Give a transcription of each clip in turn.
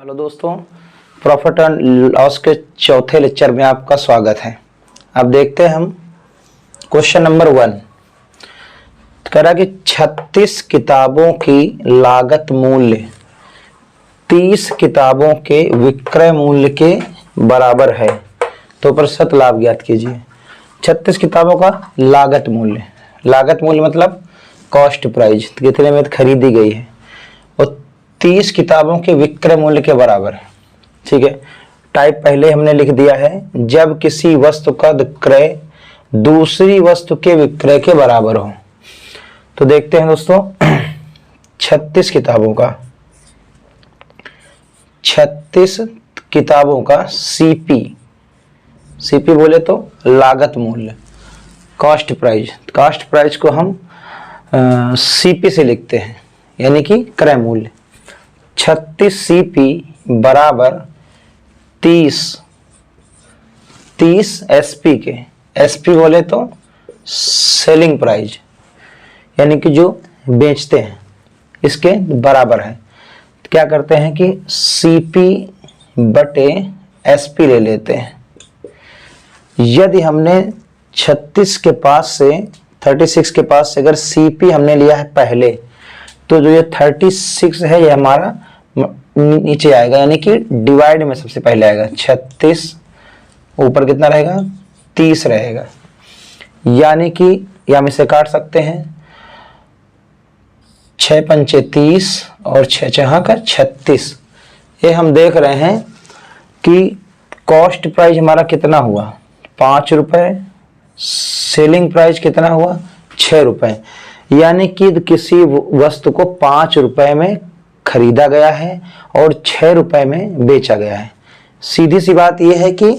Hello दोस्तों, profit and loss के चौथे लेक्चर में आपका स्वागत है। अब देखते हैं हम क्वेश्चन नंबर 1। कह रहा कि 36 किताबों की लागत मूल्य 30 किताबों के विक्रय मूल्य के बराबर है, तो प्रतिशत लाभ ज्ञात कीजिए। 36 किताबों का लागत मूल्य मतलब कॉस्ट प्राइस, कितने में खरीदी गई है, और 30 किताबों के विक्रय मूल्य के बराबर है। ठीक है, टाइप पहले हमने लिख दिया है, जब किसी वस्तु का क्रय दूसरी वस्तु के विक्रय के बराबर हो। तो देखते हैं दोस्तों, 36 किताबों का सीपी बोले तो लागत मूल्य, कॉस्ट प्राइस को हम सीपी से लिखते हैं, यानी कि क्रय मूल्य। 36 सीपी बराबर 30 एसपी के, एसपी बोले तो सेलिंग प्राइस, यानी कि जो बेचते हैं इसके बराबर है। तो क्या करते हैं कि सीपी बटे एसपी ले लेते हैं। यदि हमने 36 के पास से 36 के पास से अगर सीपी हमने लिया है पहले, तो जो ये 36 है ये हमारा नीचे आएगा, यानी कि डिवाइड में सबसे पहले आएगा। 36 ऊपर कितना रहेगा, 30 रहेगा, यानी कि हम इसे काट सकते हैं। 6 पंचे 30 और 6 छहा का 36। ये हम देख रहे हैं कि कॉस्ट प्राइस हमारा कितना हुआ, 5 रुपए, सेलिंग प्राइस कितना हुआ, 6 रुपए, यानी कि किसी वस्तु को 5 रुपए में खरीदा गया है और 6 रुपए में बेचा गया है। सीधी सी बात यह है कि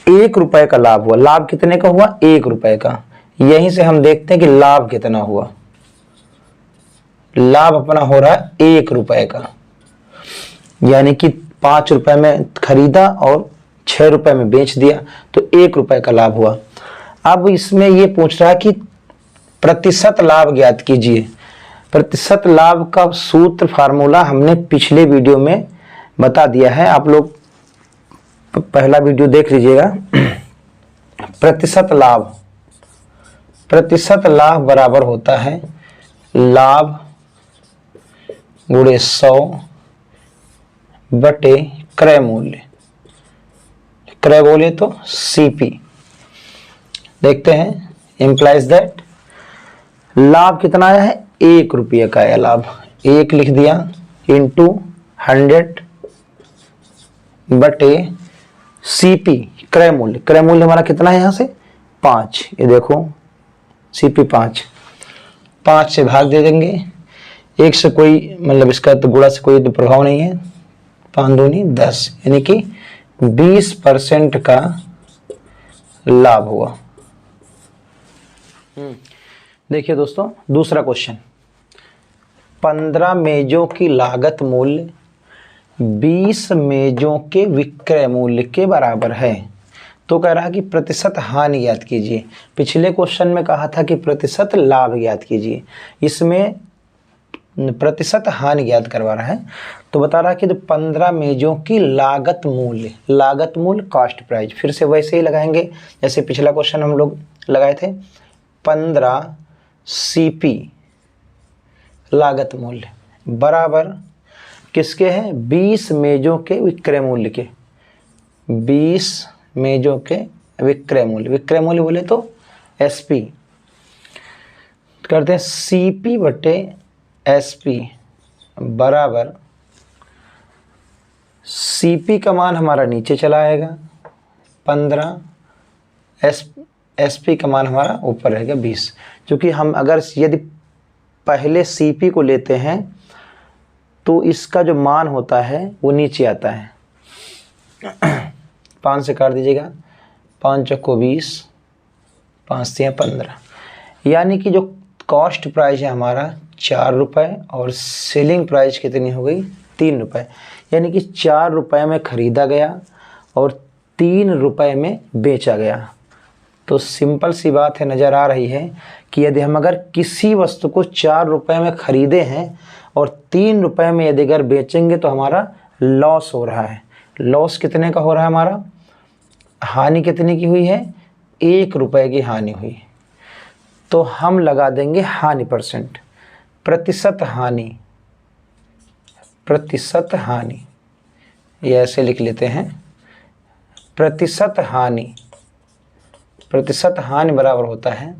1 रुपए का लाभ हुआ। लाभ कितने का हुआ, 1 रुपए का। यहीं से हम देखते हैं कि लाभ कितना हुआ। लाभ अपना हो रहा है 1 रुपए का, यानी कि 5 रुपए में खरीदा और 6 रुपए में बेच दिया, तो 1 रुपए का लाभ हुआ। अब इसमें यह पूछ रहा है कि प्रतिशत लाभ ज्ञात कीजिए। प्रतिशत लाभ का सूत्र फार्मूला हमने पिछले वीडियो में बता दिया है, आप लोग पहला वीडियो देख लीजिएगा। प्रतिशत लाभ बराबर होता है लाभ गुणे 100 बटे क्रय मूल्य। क्रय बोले तो सीपी। देखते हैं, इंप्लाइज दैट लाभ कितना आया है, 1 रुपये का है लाभ। 1 लिख दिया इंटू 100 बटे सीपी क्रय मूल्य हमारा कितना है, यहां से 5। ये देखो सीपी 5 से भाग दे देंगे। 1 से कोई मतलब इसका तो गुणा से कोई तो प्रभाव नहीं है। 5 दूनी 10, यानी कि 20% का लाभ हुआ। देखिए दोस्तों, दूसरा क्वेश्चन, 15 मेजों की लागत मूल्य 20 मेजों के विक्रय मूल्य के बराबर है। तो कह रहा है कि प्रतिशत हानि ज्ञात कीजिए। पिछले क्वेश्चन में कहा था कि प्रतिशत लाभ ज्ञात कीजिए, इसमें प्रतिशत हानि ज्ञात करवा रहा है। तो बता रहा है कि 15 मेजों की लागत मूल्य कॉस्ट प्राइस, फिर से वैसे ही लगाएंगे जैसे पिछला क्वेश्चन हम लोग लगाए थे। 15 सीपी लागत मूल्य बराबर किसके हैं, 20 मेजों के विक्रय मूल्य के। 20 मेजों के विक्रय मूल्य बोले तो एसपी। करते हैं सीपी बटे एसपी बराबर, सीपी का मान हमारा नीचे चला आएगा 15, एसपी का मान हमारा ऊपर रहेगा 20। क्योंकि हम अगर यदि पहले सीपी को लेते हैं तो इसका जो मान होता है वो नीचे आता है। 5 से काट दीजिएगा, 5 चौको 20, 5 तिया 15, यानी कि जो कॉस्ट प्राइस है हमारा 4 रुपए और सेलिंग प्राइस कितनी हो गई, 3 रुपए, यानी कि 4 रुपए में खरीदा गया और 3 रुपए में बेचा गया। तो सिंपल सी बात है, नज़र आ रही है कि यदि हम अगर किसी वस्तु को 4 रुपए में खरीदे हैं और 3 रुपए में यदि अगर बेचेंगे तो हमारा लॉस हो रहा है। लॉस कितने का हो रहा है हमारा? हानि कितने की हुई है? 1 रुपये की हानि हुई। तो हम लगा देंगे हानि परसेंट, प्रतिशत हानि, प्रतिशत हानि, ये ऐसे लिख लेते हैं। प्रतिशत हानि, प्रतिशत हानि बराबर होता है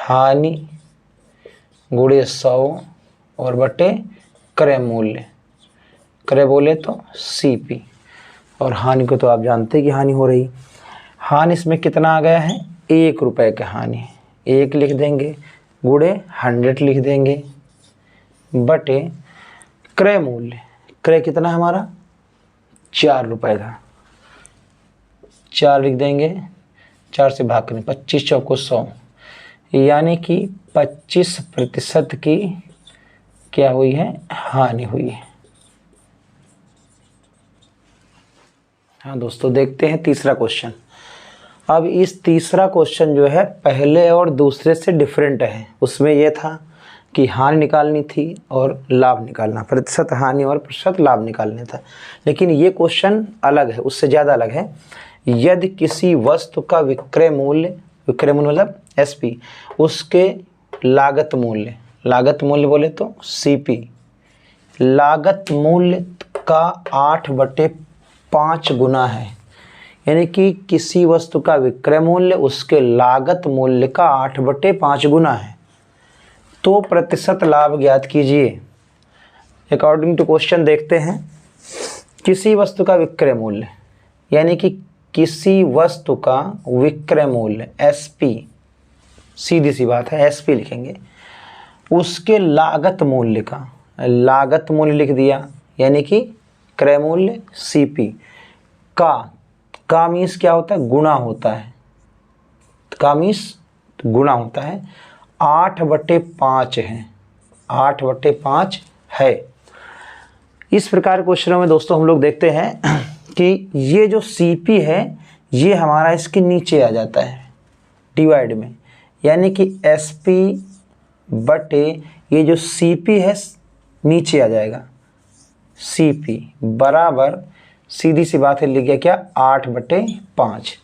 हानि गुणे 100 और बटे क्रय मूल्य, क्रय बोले तो CP। और हानि को तो आप जानते हैं कि हानि हो रही। हानि इसमें कितना आ गया है? 1 रुपये की हानि, 1 लिख देंगे, गुणे 100 लिख देंगे, बटे क्रय मूल्य, क्रय कितना है हमारा? 4 रुपये था, 4 लिख देंगे, 4 से भाग करें, 25 चौको 100, यानी कि 25% की क्या हुई है? हानि हुई है। हाँ दोस्तों, देखते हैं तीसरा क्वेश्चन। अब इस तीसरा क्वेश्चन जो है पहले और दूसरे से डिफरेंट है। उसमें यह था कि हानि निकालनी थी और लाभ निकालना, प्रतिशत हानि और प्रतिशत लाभ निकालना था। लेकिन ये क्वेश्चन अलग है, उससे ज़्यादा अलग है। यदि किसी वस्तु का विक्रय मूल्य, विक्रय मूल्य मतलब SP, उसके लागत मूल्य, लागत मूल्य बोले तो CP, लागत मूल्य का 8/5 गुना है। यानी कि किसी वस्तु का विक्रय मूल्य उसके लागत मूल्य का 8/5 गुना है, तो प्रतिशत लाभ ज्ञात कीजिए। अकॉर्डिंग टू क्वेश्चन देखते हैं। किसी वस्तु का विक्रय मूल्य, यानी कि किसी वस्तु का विक्रय मूल्य SP, सीधी सी बात है SP लिखेंगे, उसके लागत मूल्य का, लागत मूल्य लिख दिया, यानी कि क्रय मूल्य CP का मीन्स क्या होता है? गुणा होता है, का मीन्स गुणा होता है, 8/5 है, 8/5 है। इस प्रकार क्वेश्चनों में दोस्तों हम लोग देखते हैं कि ये जो CP है ये हमारा इसके नीचे आ जाता है डिवाइड में, यानी कि SP बटे ये जो CP है नीचे आ जाएगा, CP बराबर सीधी सी बात है, लिख गया क्या? 8/5।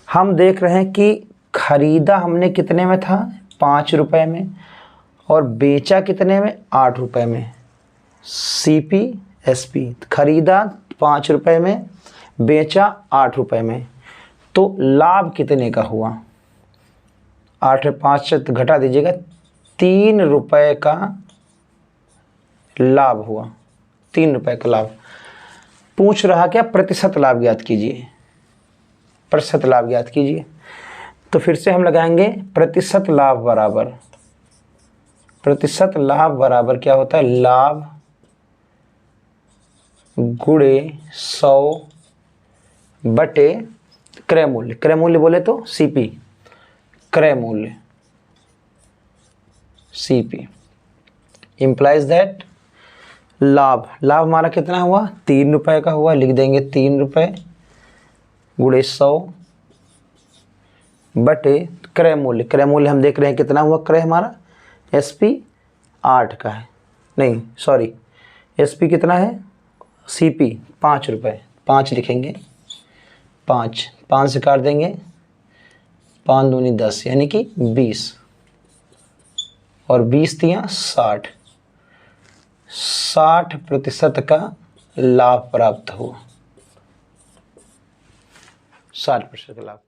हम देख रहे हैं कि खरीदा हमने कितने में था? 5 रुपये में, और बेचा कितने में? 8 रुपये में। CP SP, खरीदा 5 रुपये में, बेचा 8 रुपये में, तो लाभ कितने का हुआ? 8 में 5 से घटा दीजिएगा, 3 रुपये का लाभ हुआ, 3 रुपये का लाभ। पूछ रहा क्या? प्रतिशत लाभ ज्ञात कीजिए, प्रतिशत लाभ ज्ञात कीजिए। तो फिर से हम लगाएंगे प्रतिशत लाभ बराबर, प्रतिशत लाभ बराबर क्या होता है? लाभ गुणे 100 बटे क्रय मूल्य, क्रय मूल्य बोले तो CP, क्रय मूल्य CP implies दैट लाभ, लाभ हमारा कितना हुआ? 3 रुपये का हुआ, लिख देंगे 3 रुपये गुणे 100 बटे क्रय मूल्य, क्रय मूल्य हम देख रहे हैं कितना हुआ? क्रय हमारा SP 8 का है, नहीं सॉरी, SP कितना है? CP 5 रुपये, 5 लिखेंगे, 5 से काट देंगे, 5 दूनी 10, यानी कि 20, और 20 दिया 60, 60% का लाभ प्राप्त हुआ, 60% का लाभ।